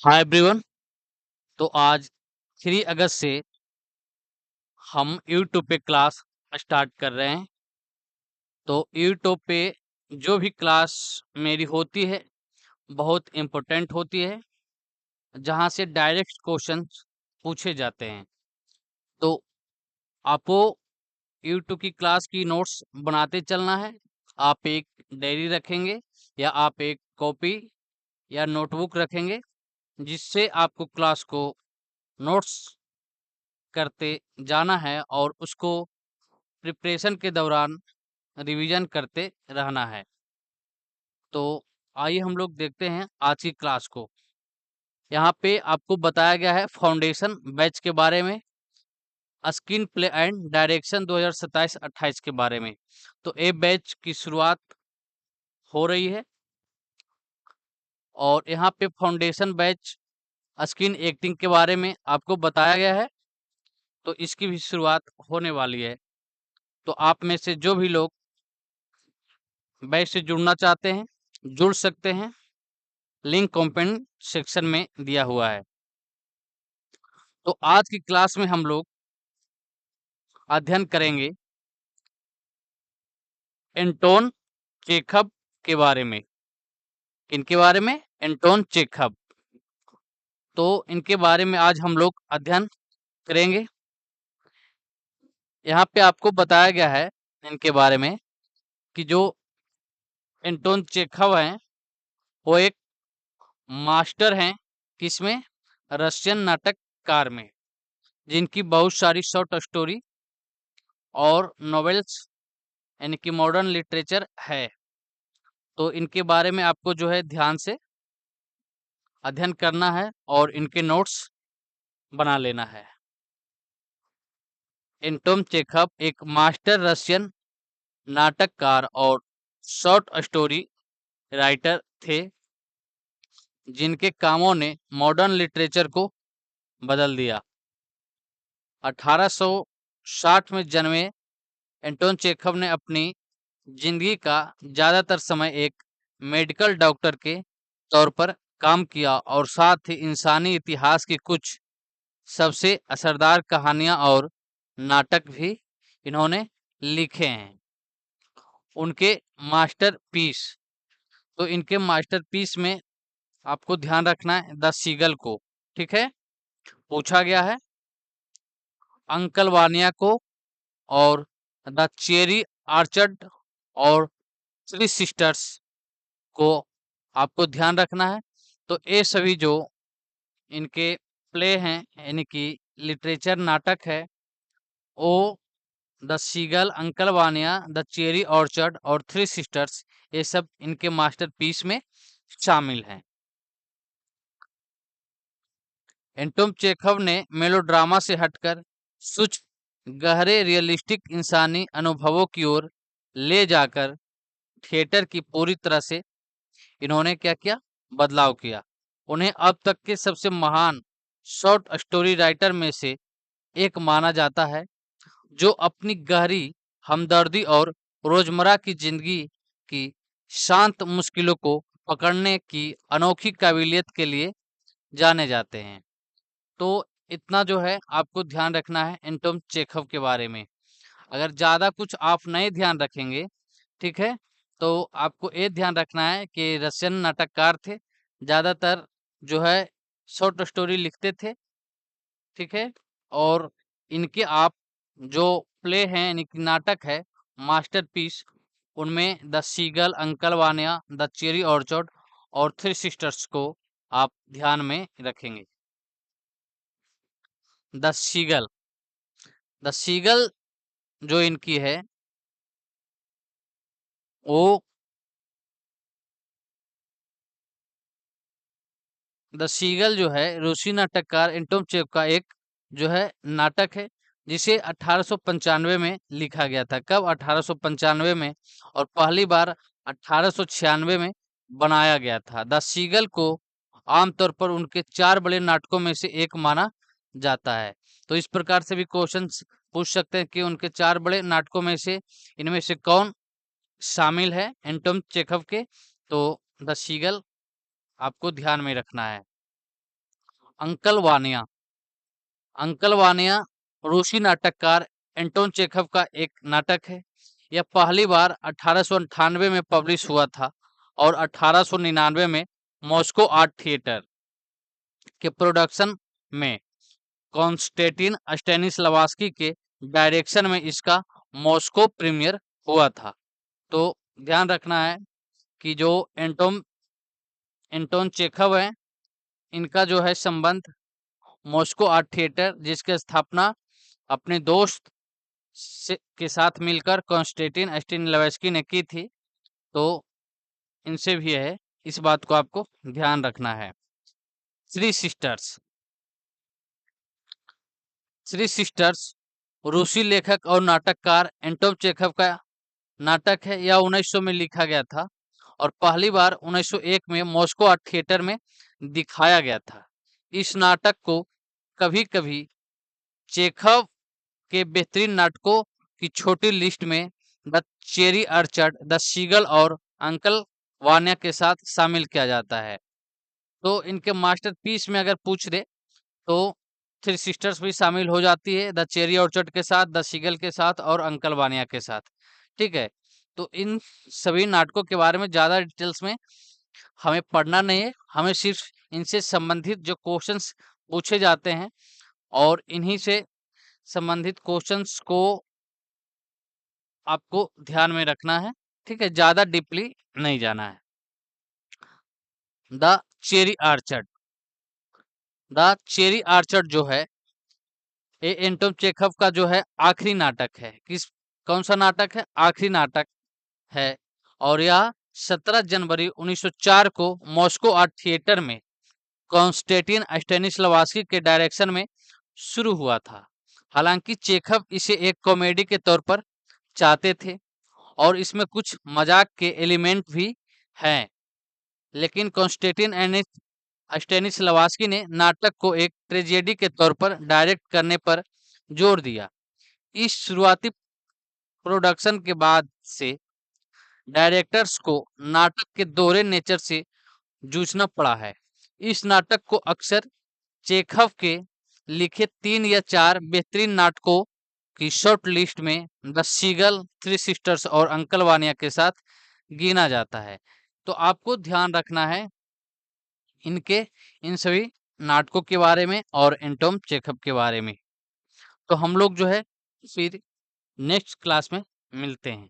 Hi everyone. तो आज 3 अगस्त से हम यूट्यूब पे क्लास स्टार्ट कर रहे हैं। तो यूट्यूब पे जो भी क्लास मेरी होती है बहुत इम्पोर्टेंट होती है, जहाँ से डायरेक्ट क्वेश्चंस पूछे जाते हैं। तो आपको यूट्यूब की क्लास की नोट्स बनाते चलना है। आप एक डायरी रखेंगे या आप एक कॉपी या नोटबुक रखेंगे, जिससे आपको क्लास को नोट्स करते जाना है और उसको प्रिपरेशन के दौरान रिवीजन करते रहना है। तो आइए हम लोग देखते हैं आज की क्लास को। यहाँ पे आपको बताया गया है फाउंडेशन बैच के बारे में, स्क्रीन प्ले एंड डायरेक्शन 2027-28 के बारे में। तो ये बैच की शुरुआत हो रही है और यहाँ पे फाउंडेशन बैच स्क्रीन एक्टिंग के बारे में आपको बताया गया है। तो इसकी भी शुरुआत होने वाली है। तो आप में से जो भी लोग बैच से जुड़ना चाहते हैं जुड़ सकते हैं। लिंक कमेंट सेक्शन में दिया हुआ है। तो आज की क्लास में हम लोग अध्ययन करेंगे एंटोन चेखव के बारे में। इनके बारे में एंटोन चेखव। तो इनके बारे में आज हम लोग अध्ययन करेंगे। यहाँ पे आपको बताया गया है इनके बारे में कि जो एंटोन चेखव हैं वो एक मास्टर हैं किसमें, रशियन नाटककार में, जिनकी बहुत सारी शॉर्ट स्टोरी और नॉवेल्स यानी कि मॉडर्न लिटरेचर है। तो इनके बारे में आपको जो है ध्यान से अध्ययन करना है और इनके नोट्स बना लेना है। एंटोन चेखव एक मास्टर रशियन नाटककार और शॉर्ट स्टोरी राइटर थे, जिनके कामों ने मॉडर्न लिटरेचर को बदल दिया। 1860 में जन्मे एंटोन चेखव ने अपनी जिंदगी का ज्यादातर समय एक मेडिकल डॉक्टर के तौर पर काम किया और साथ ही इंसानी इतिहास की कुछ सबसे असरदार कहानियां और नाटक भी इन्होंने लिखे हैं। उनके मास्टरपीस, तो इनके मास्टरपीस में आपको ध्यान रखना है द सीगल को। ठीक है, पूछा गया है अंकल वानिया को और द चेरी आर्चर्ड और थ्री सिस्टर्स को आपको ध्यान रखना है। तो ये सभी जो इनके प्ले हैं यानी कि लिटरेचर नाटक है, वो the seagull, uncle Vanya, the cherry orchard और थ्री सिस्टर्स, ये सब इनके मास्टरपीस में शामिल हैं। एंटोन चेखव ने मेलोड्रामा से हटकर सूक्ष्म गहरे रियलिस्टिक इंसानी अनुभवों की ओर ले जाकर थिएटर की पूरी तरह से इन्होंने क्या किया, बदलाव किया। उन्हें अब तक के सबसे महान शॉर्ट स्टोरी राइटर में से एक माना जाता है, जो अपनी गहरी हमदर्दी और रोजमर्रा की जिंदगी की शांत मुश्किलों को पकड़ने की अनोखी काबिलियत के लिए जाने जाते हैं। तो इतना जो है आपको ध्यान रखना है एंटोन चेखव के बारे में। अगर ज्यादा कुछ आप नहीं ध्यान रखेंगे, ठीक है, तो आपको ये ध्यान रखना है कि रशियन नाटककार थे, ज्यादातर जो है शॉर्ट स्टोरी लिखते थे। ठीक है, और इनके आप जो प्ले हैं यानी कि नाटक है मास्टरपीस, उनमें the seagull, uncle Vanya, the cherry orchard और थ्री सिस्टर्स को आप ध्यान में रखेंगे। द सीगल, द सीगल जो इनकी है वो द सीगल जो है रूसी नाटककार एंटोन चेखव का एक जो है नाटक है, जिसे 1895 में लिखा गया था। कब? 1895 में। और पहली बार 1896 में बनाया गया था। द सीगल को आमतौर पर उनके 4 बड़े नाटकों में से एक माना जाता है। तो इस प्रकार से भी क्वेश्चंस पूछ सकते हैं कि उनके 4 बड़े नाटकों में से इनमें से कौन शामिल है एंटोन चेखव के। तो द सीगल आपको ध्यान में रखना है। अंकल वानिया। अंकल वानिया रूसी नाटककार एंटोन चेखव का एक नाटक है। यह पहली बार 1898 में पब्लिश हुआ था और 1899 में मॉस्को आर्ट थिएटर के प्रोडक्शन में कॉन्स्टेंटिन स्टेनिस्लावस्की के डायरेक्शन में इसका मॉस्को प्रीमियर हुआ था। तो ध्यान रखना है कि जो एंटोन चेखव है, इनका जो है संबंध मॉस्को आर्ट थिएटर, जिसकी स्थापना अपने दोस्त के साथ मिलकर कॉन्स्टेंटिन स्टेनिस्लावस्की ने की थी, तो इनसे भी है, इस बात को आपको ध्यान रखना है। Three sisters. थ्री सिस्टर्स रूसी लेखक और नाटककार एंटोन चेखव का नाटक है। यह 1900 में लिखा गया था और पहली बार 1901 में मॉस्को आर्ट थिएटर में दिखाया गया था। इस नाटक को कभी कभी चेखव के बेहतरीन नाटकों की छोटी लिस्ट में द चेरी अर्चर्ड, द सीगल और अंकल वान्या के साथ शामिल किया जाता है। तो इनके मास्टरपीस में अगर पूछ दे तो थ्री सिस्टर्स भी शामिल हो जाती है, द चेरी ऑर्चर्ड के साथ, द सीगल के साथ और अंकल वानिया के साथ। ठीक है, तो इन सभी नाटकों के बारे में ज़्यादा डिटेल्स में हमें पढ़ना नहीं है, हमें सिर्फ इनसे संबंधित जो क्वेश्चंस पूछे जाते हैं और इन्हीं से संबंधित क्वेश्चंस को आपको ध्यान में रखना है। ठीक है, ज़्यादा डीपली नहीं जाना है। The cherry orchard. The cherry orchard जो है ये एंटोन चेखव का जो है आखिरी नाटक है। कौन सा नाटक है? आखिरी नाटक है और यह 17 जनवरी 1904 को मॉस्को आर्ट थिएटर में कॉन्स्टेंटिन स्टेनिस्लावस्की के डायरेक्शन में शुरू हुआ था। हालांकि चेखव इसे एक कॉमेडी के तौर पर चाहते थे और इसमें कुछ मजाक के एलिमेंट भी हैं, लेकिन कॉन्स्टेंटिन स्टेनिस्लावस्की ने नाटक को एक ट्रेजेडी के तौर पर डायरेक्ट करने पर जोर दिया। इस शुरुआती प्रोडक्शन के बाद से डायरेक्टर्स को नाटक के दोहरे नेचर से जूझना पड़ा है। इस नाटक को अक्सर चेखव के लिखे 3 या 4 बेहतरीन नाटकों की शॉर्ट लिस्ट में द सीगल, थ्री सिस्टर्स और अंकल वानिया के साथ गिना जाता है। तो आपको ध्यान रखना है इनके इन सभी नाटकों के बारे में और एंटोन चेखव के बारे में। तो हम लोग जो है फिर नेक्स्ट क्लास में मिलते हैं।